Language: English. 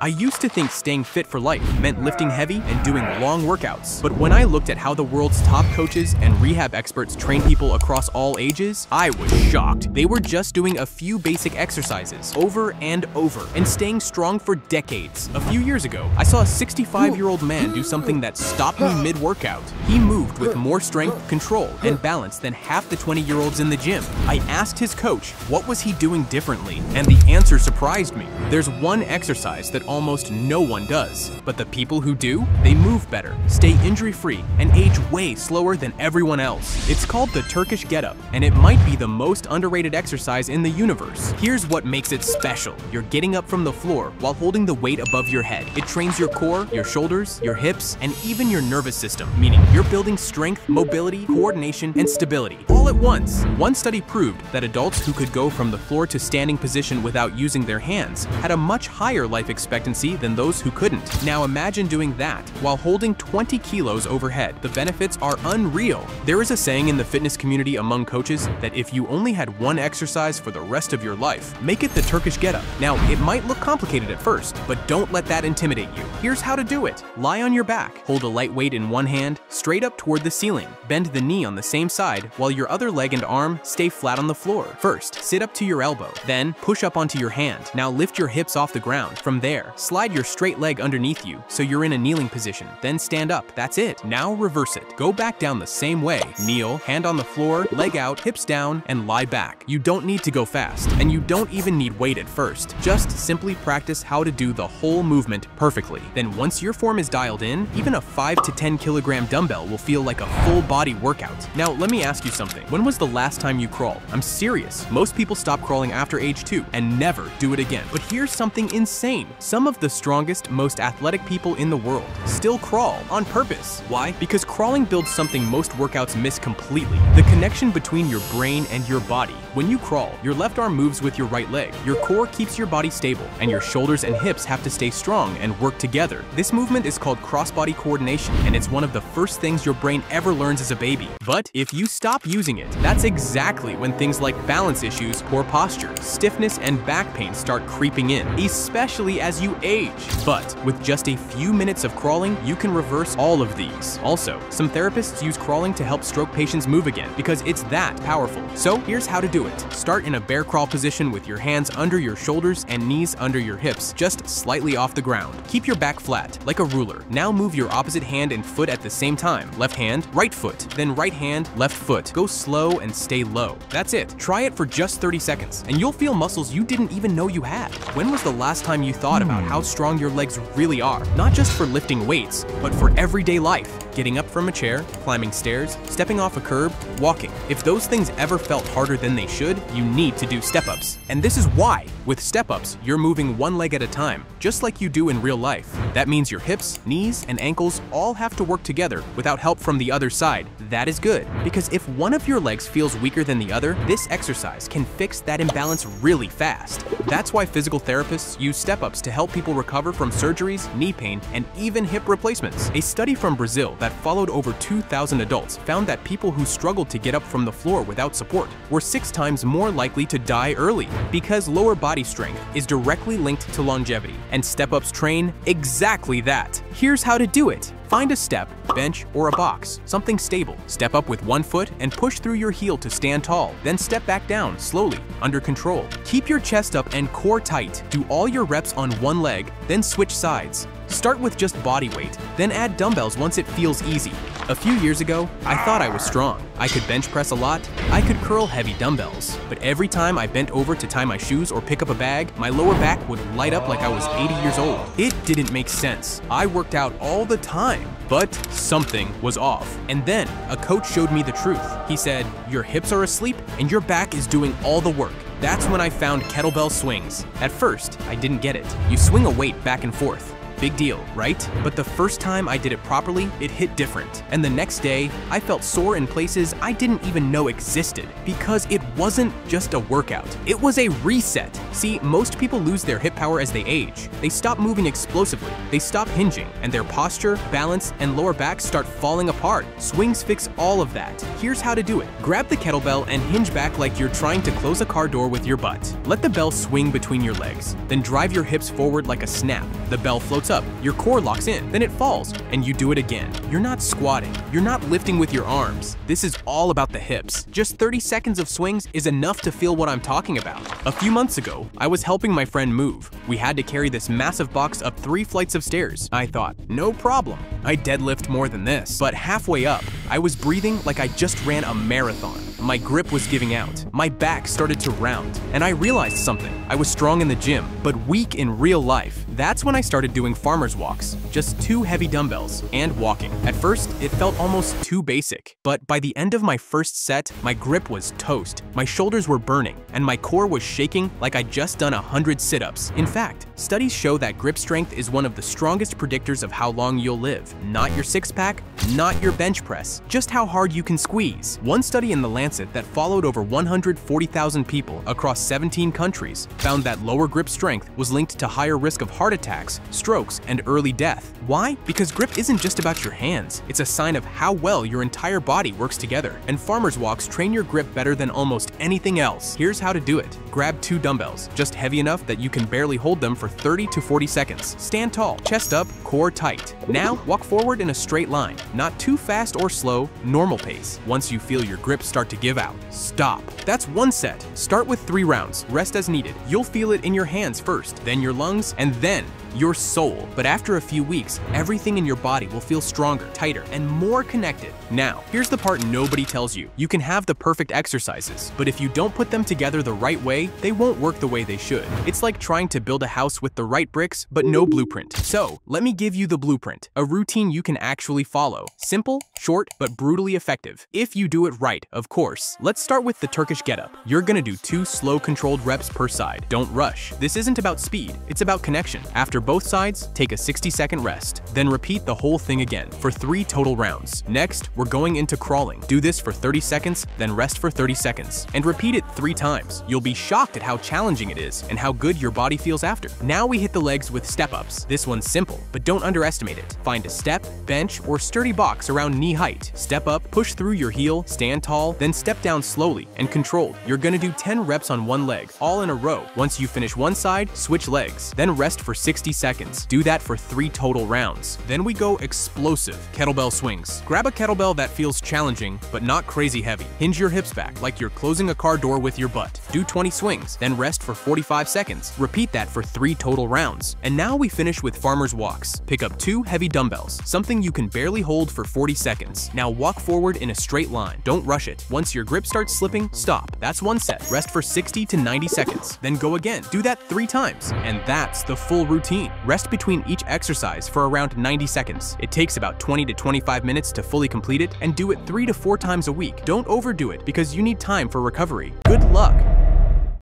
I used to think staying fit for life meant lifting heavy and doing long workouts. But when I looked at how the world's top coaches and rehab experts train people across all ages, I was shocked. They were just doing a few basic exercises over and over and staying strong for decades. A few years ago, I saw a 65-year-old man do something that stopped me mid-workout. He moved with more strength, control, and balance than half the 20-year-olds in the gym. I asked his coach, what was he doing differently? And the answer surprised me. There's one exercise that almost no one does, but the people who do, they move better, stay injury-free, and age way slower than everyone else. It's called the Turkish get-up, and it might be the most underrated exercise in the universe. Here's what makes it special. You're getting up from the floor while holding the weight above your head. It trains your core, your shoulders, your hips, and even your nervous system, meaning you're building strength, mobility, coordination, and stability all at once. One study proved that adults who could go from the floor to standing position without using their hands had a much higher life expectancy than those who couldn't. Now imagine doing that while holding 20 kilos overhead. The benefits are unreal. There is a saying in the fitness community among coaches that if you only had one exercise for the rest of your life, make it the Turkish get-up. Now, it might look complicated at first, but don't let that intimidate you. Here's how to do it. Lie on your back, hold a light weight in one hand, straight up toward the ceiling. Bend the knee on the same side while your other leg and arm stay flat on the floor. First, sit up to your elbow, then push up onto your hand. Now lift your hips off the ground. From there, slide your straight leg underneath you so you're in a kneeling position, then stand up. That's it. Now reverse it. Go back down the same way. Kneel, hand on the floor, leg out, hips down, and lie back. You don't need to go fast, and you don't even need weight at first. Just simply practice how to do the whole movement perfectly. Then once your form is dialed in, even a 5 to 10 kilogram dumbbell will feel like a full body workout. Now let me ask you something. When was the last time you crawled? I'm serious. Most people stop crawling after age 2 and never do it again. But here's something insane. Some of the strongest, most athletic people in the world still crawl on purpose. Why? Because crawling builds something most workouts miss completely: the connection between your brain and your body. When you crawl, your left arm moves with your right leg, your core keeps your body stable, and your shoulders and hips have to stay strong and work together. This movement is called cross-body coordination, and it's one of the first things your brain ever learns as a baby. But if you stop using it, that's exactly when things like balance issues, poor posture, stiffness, and back pain start creeping in, especially as you age. But with just a few minutes of crawling, you can reverse all of these. Also, some therapists use crawling to help stroke patients move again because it's that powerful. So here's how to do it. Start in a bear crawl position with your hands under your shoulders and knees under your hips, just slightly off the ground. Keep your back flat, like a ruler. Now move your opposite hand and foot at the same time. Left hand, right foot, then right hand, left foot. Go slow and stay low. That's it. Try it for just 30 seconds, and you'll feel muscles you didn't even know you had. When was the last time you thought about how strong your legs really are? Not just for lifting weights, but for everyday life. Getting up from a chair, climbing stairs, stepping off a curb, walking. If those things ever felt harder than they should, you need to do step-ups. And this is why. With step-ups, you're moving one leg at a time, just like you do in real life. That means your hips, knees, and ankles all have to work together without help from the other side. That is good, because if one of your legs feels weaker than the other, this exercise can fix that imbalance really fast. That's why physical therapists use step-ups to help people recover from surgeries, knee pain, and even hip replacements. A study from Brazil that followed over 2,000 adults found that people who struggled to get up from the floor without support were 6 times more likely to die early, because lower body strength is directly linked to longevity, and step-ups train exactly that. Here's how to do it. Find a step, bench, or a box, something stable. Step up with one foot and push through your heel to stand tall. Then step back down, slowly, under control. Keep your chest up and core tight. Do all your reps on one leg, then switch sides. Start with just body weight, then add dumbbells once it feels easy. A few years ago, I thought I was strong. I could bench press a lot, I could curl heavy dumbbells. But every time I bent over to tie my shoes or pick up a bag, my lower back would light up like I was 80 years old. It didn't make sense. I worked out all the time, but something was off. And then a coach showed me the truth. He said, your hips are asleep and your back is doing all the work. That's when I found kettlebell swings. At first, I didn't get it. You swing a weight back and forth. Big deal, right? But the first time I did it properly, it hit different. And the next day, I felt sore in places I didn't even know existed because it wasn't just a workout. It was a reset. See, most people lose their hip power as they age. They stop moving explosively, they stop hinging, and their posture, balance, and lower back start falling apart. Swings fix all of that. Here's how to do it. Grab the kettlebell and hinge back like you're trying to close a car door with your butt. Let the bell swing between your legs. Then drive your hips forward like a snap. The bell floats up, your core locks in, then it falls, and you do it again. You're not squatting, you're not lifting with your arms. This is all about the hips. Just 30 seconds of swings is enough to feel what I'm talking about. A few months ago, I was helping my friend move. We had to carry this massive box up 3 flights of stairs. I thought, no problem. I deadlift more than this. But halfway up, I was breathing like I just ran a marathon. My grip was giving out. My back started to round. And I realized something. I was strong in the gym, but weak in real life. That's when I started doing farmer's walks. Just 2 heavy dumbbells and walking. At first, it felt almost too basic. But by the end of my first set, my grip was toast. My shoulders were burning, and my core was shaking like I'd just done 100 sit-ups. In fact, studies show that grip strength is one of the strongest predictors of how long you'll live. Not your six-pack, not your bench press, just how hard you can squeeze. One study in The Lancet that followed over 140,000 people across 17 countries found that lower grip strength was linked to higher risk of heart attacks, strokes, and early death. Why? Because grip isn't just about your hands. It's a sign of how well your entire body works together. And farmer's walks train your grip better than almost anything else. Here's how to do it. Grab 2 dumbbells, just heavy enough that you can barely hold them for 30 to 40 seconds. Stand tall, chest up, core tight. Now, walk forward in a straight line. Not too fast or slow, normal pace. Once you feel your grip start to give out, stop. That's 1 set. Start with 3 rounds, rest as needed. You'll feel it in your hands first, then your lungs, and then your soul. But after a few weeks, everything in your body will feel stronger, tighter, and more connected. Now, here's the part nobody tells you. You can have the perfect exercises, but if you don't put them together the right way, they won't work the way they should. It's like trying to build a house with the right bricks, but no blueprint. So, let me give you the blueprint, a routine you can actually follow. Simple, short, but brutally effective. If you do it right, of course. Let's start with the Turkish getup. You're gonna do 2 slow controlled reps per side. Don't rush. This isn't about speed, it's about connection. After both sides, take a 60-second rest. Then repeat the whole thing again for 3 total rounds. Next, we're going into crawling. Do this for 30 seconds, then rest for 30 seconds. And repeat it 3 times. You'll be shocked at how challenging it is and how good your body feels after. Now we hit the legs with step-ups. This one's simple, but don't underestimate it. Find a step, bench, or sturdy box around knee height. Step up, push through your heel, stand tall, then step down slowly and controlled. You're gonna do 10 reps on 1 leg, all in a row. Once you finish one side, switch legs. Then rest for 60 seconds. Do that for 3 total rounds. Then we go explosive kettlebell swings. Grab a kettlebell that feels challenging, but not crazy heavy. Hinge your hips back like you're closing a car door with your butt. Do 20 swings, then rest for 45 seconds. Repeat that for 3 total rounds. And now we finish with farmer's walks. Pick up 2 heavy dumbbells, something you can barely hold for 40 seconds. Now walk forward in a straight line. Don't rush it. Once your grip starts slipping, stop. That's 1 set. Rest for 60 to 90 seconds. Then go again. Do that 3 times. And that's the full routine. Rest between each exercise for around 90 seconds. It takes about 20 to 25 minutes to fully complete it, and do it 3 to 4 times a week. Don't overdo it because you need time for recovery. Good luck!